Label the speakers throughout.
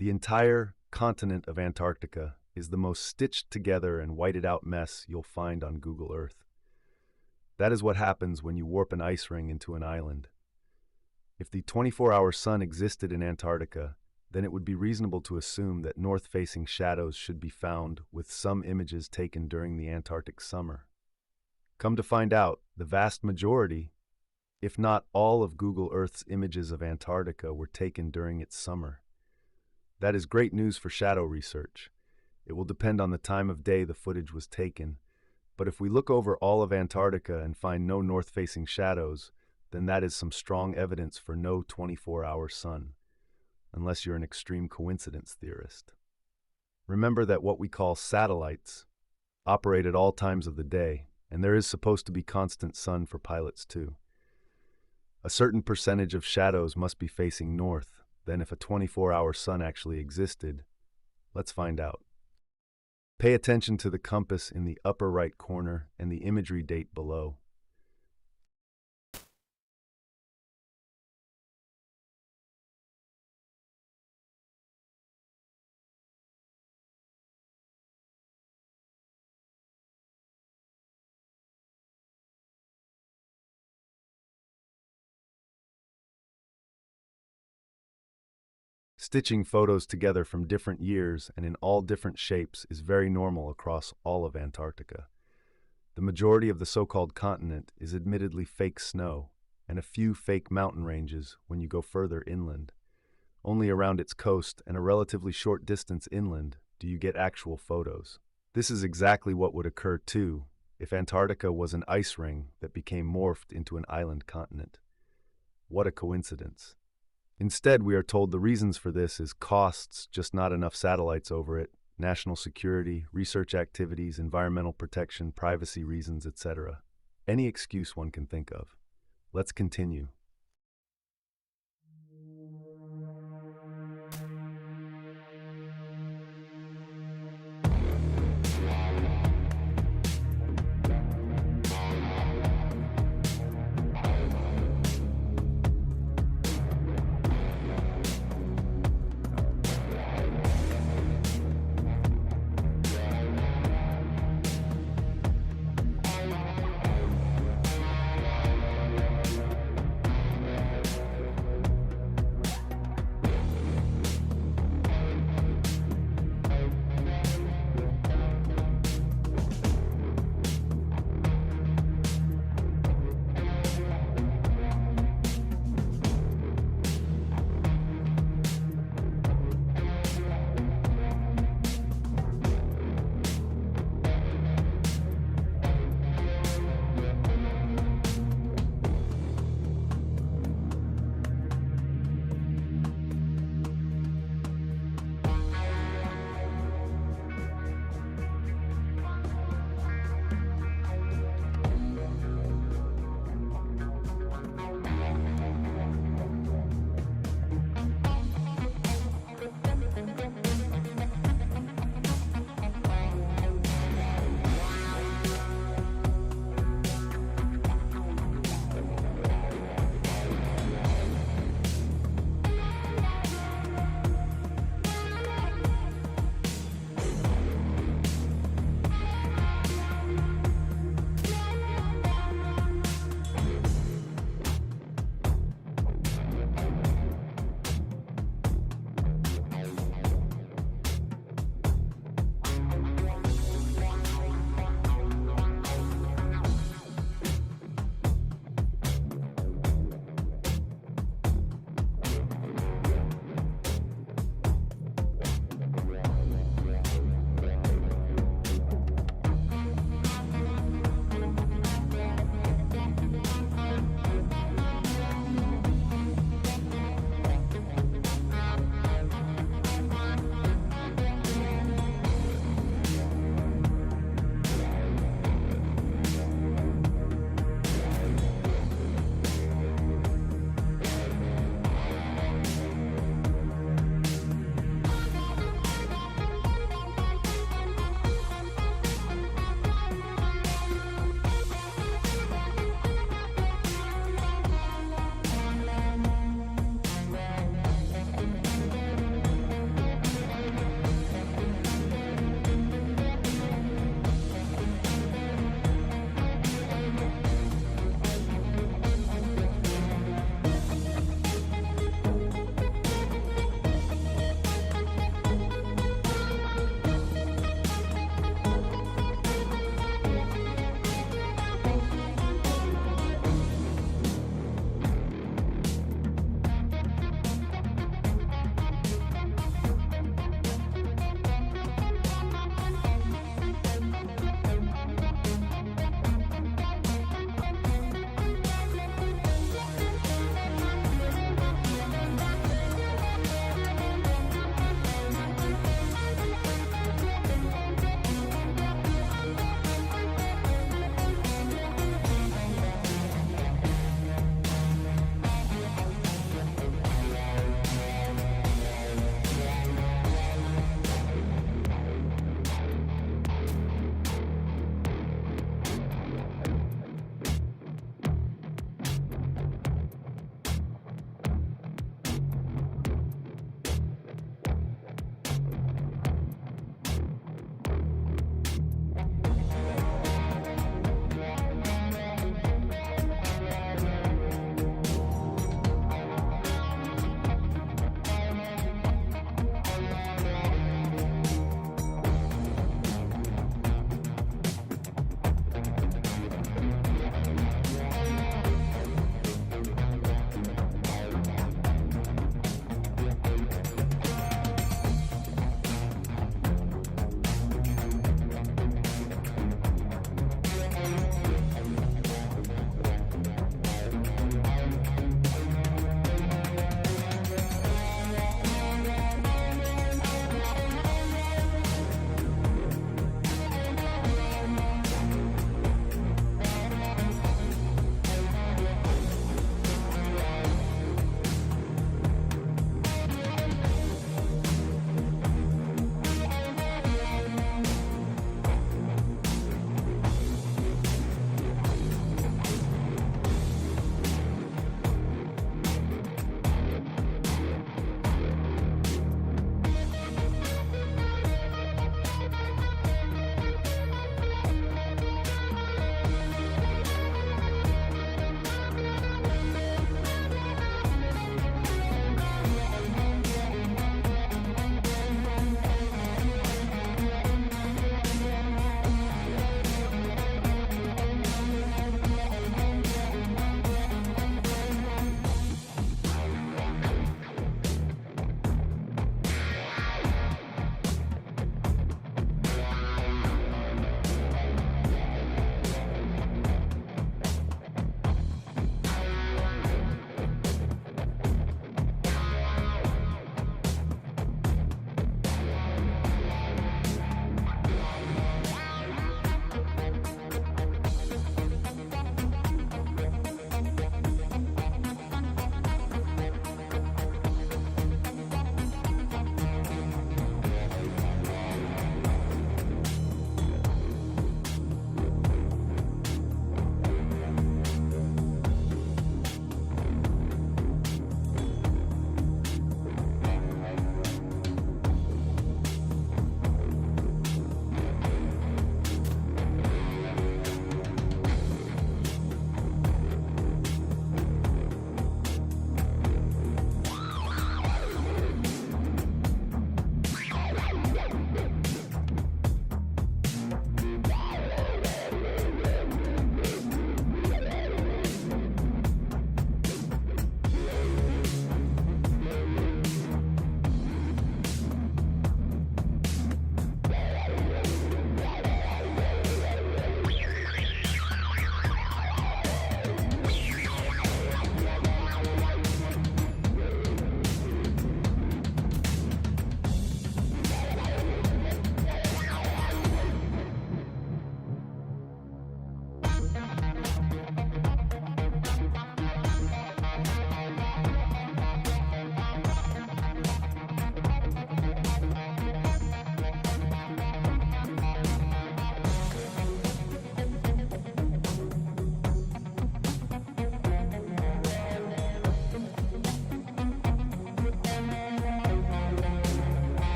Speaker 1: The entire continent of Antarctica is the most stitched together and whited out mess you'll find on Google Earth. That is what happens when you warp an ice ring into an island. If the 24-hour sun existed in Antarctica, then it would be reasonable to assume that north-facing shadows should be found with some images taken during the Antarctic summer. Come to find out, the vast majority, if not all of Google Earth's images of Antarctica were taken during its summer. That is great news for shadow research. It will depend on the time of day the footage was taken, but if we look over all of Antarctica and find no north-facing shadows, then that is some strong evidence for no 24-hour sun, unless you're an extreme coincidence theorist. Remember that what we call satellites operate at all times of the day, and there is supposed to be constant sun for pilots too. A certain percentage of shadows must be facing north. Then if a 24-hour sun actually existed, let's find out. Pay attention to the compass in the upper right corner and the imagery date below. Stitching photos together from different years and in all different shapes is very normal across all of Antarctica. The majority of the so-called continent is admittedly fake snow, and a few fake mountain ranges when you go further inland. Only around its coast and a relatively short distance inland do you get actual photos. This is exactly what would occur too if Antarctica was an ice ring that became morphed into an island continent. What a coincidence. Instead, we are told the reasons for this is costs, just not enough satellites over it, national security, research activities, environmental protection, privacy reasons, etc. Any excuse one can think of. Let's continue.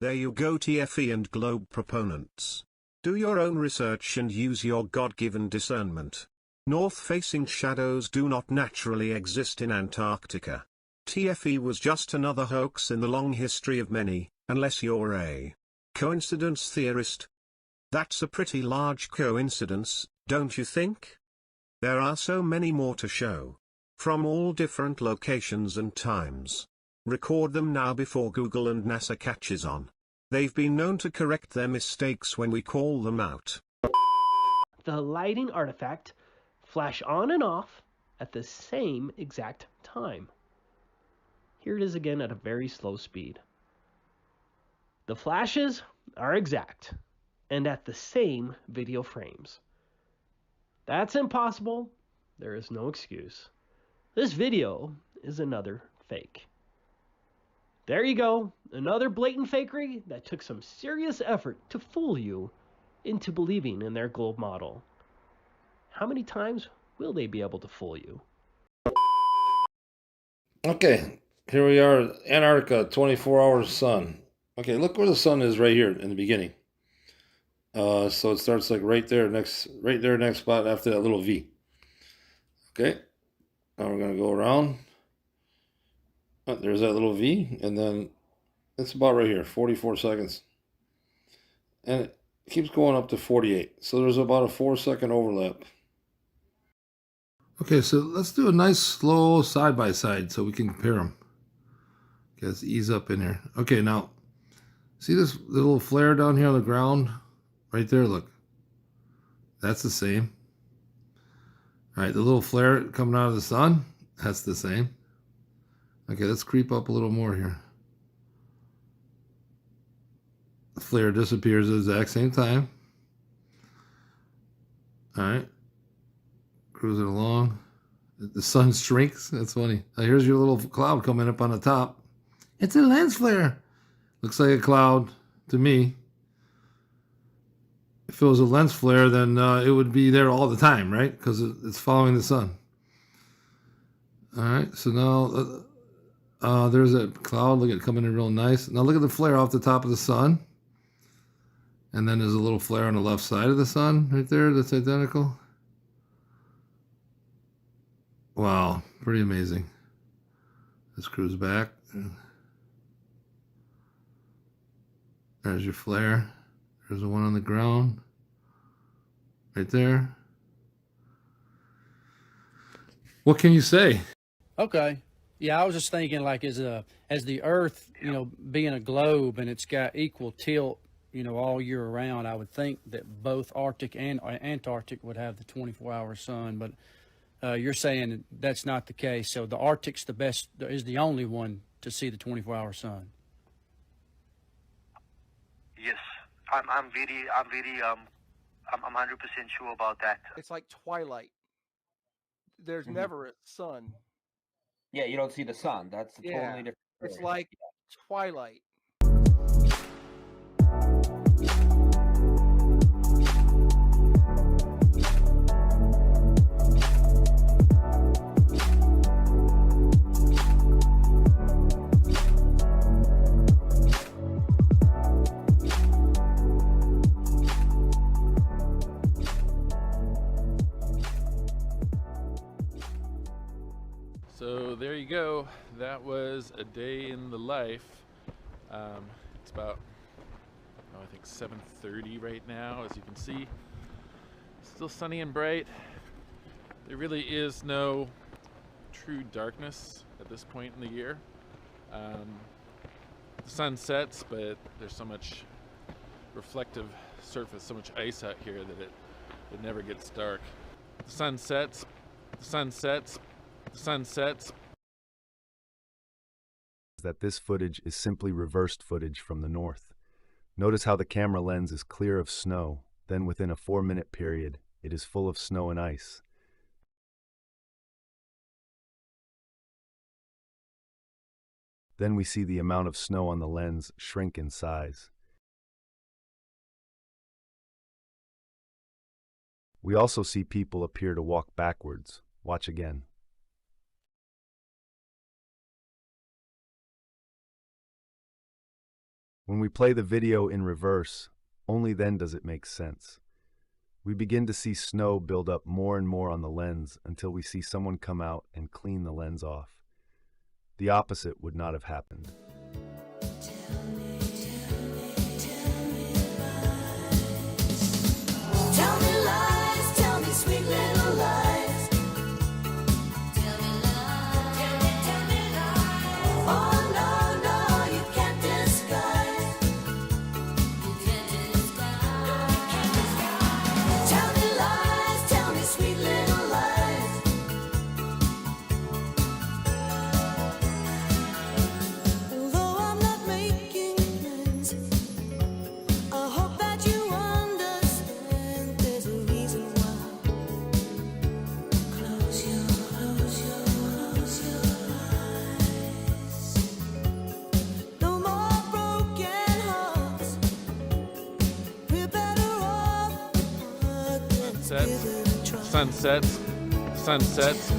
Speaker 2: There you go, TFE and globe proponents. Do your own research and use your God-given discernment. North-facing shadows do not naturally exist in Antarctica. TFE was just another hoax in the long history of many, unless you're a coincidence theorist. That's a pretty large coincidence, don't you think? There are so many more to show. From all different locations and times. Record them now before Google and NASA catches on. They've been known to correct their mistakes when we call them out.
Speaker 3: The lighting artifact flash on and off at the same exact time. Here it is again at a very slow speed. The flashes are exact and at the same video frames. That's impossible. There is no excuse. This video is another fake. There you go, another blatant fakery that took some serious effort to fool you into believing in their globe model. How many times will they be able to fool you?
Speaker 4: Okay, here we are, Antarctica, 24 hours sun. Okay, look where the sun is right here in the beginning. So it starts like right there, next spot after that little V. Okay, now we're gonna go around. Oh, there's that little V, and then it's about right here, 44 seconds. And it keeps going up to 48. So there's about a 4-second overlap. Okay, so let's do a nice slow side by side so we can compare them. Okay, let's ease up in here. Okay, now, see this little flare down here on the ground? Right there, look. That's the same. All right, the little flare coming out of the sun, that's the same. Okay, let's creep up a little more here. The flare disappears at the exact same time. All right. Cruising along. The sun shrinks. That's funny. Now here's your little cloud coming up on the top. It's a lens flare. Looks like a cloud to me. If it was a lens flare, then it would be there all the time, right? Because it's following the sun. All right. So now there's a cloud. Look at it coming in real nice. Now look at the flare off the top of the sun. And then there's a little flare on the left side of the sun right there that's identical. Wow, pretty amazing. Let's cruise back. There's your flare. There's the one on the ground. Right there. What can you say?
Speaker 5: Okay. Yeah, I was just thinking like as the Earth, being a globe and it's got equal tilt, all year around, I would think that both Arctic and Antarctic would have the 24-hour sun, but you're saying that's not the case. So the Arctic's is the only one to see the 24-hour sun.
Speaker 6: Yes, I'm 100% sure about that.
Speaker 7: It's like twilight. There's never a sun.
Speaker 8: Yeah, you don't see the sun. That's a totally different story.
Speaker 7: It's like twilight.
Speaker 9: So there you go. That was a day in the life. It's about, I think 7:30 right now, as you can see. Still sunny and bright. There really is no true darkness at this point in the year. The sun sets, but there's so much reflective surface, so much ice out here that it never gets dark. The sun sets, the sun sets, the sun sets.
Speaker 1: That this footage is simply reversed footage from the north. Notice how the camera lens is clear of snow, then within a 4-minute period, it is full of snow and ice. Then we see the amount of snow on the lens shrink in size. We also see people appear to walk backwards. Watch again. When we play the video in reverse, only then does it make sense. We begin to see snow build up more and more on the lens until we see someone come out and clean the lens off. The opposite would not have happened.
Speaker 10: Tell me lies, tell me sweet little lies. Tell me lies, tell me lies. Oh no, no, you can't disguise. You can't disguise. You can't disguise. Tell me lies, tell me sweet little lies. Although I'm not making plans, I hope that you understand there's a reason why. Close your eyes. No more broken hearts. We're better off apart than
Speaker 9: Sunsets,
Speaker 10: together.
Speaker 9: sunsets, sunsets.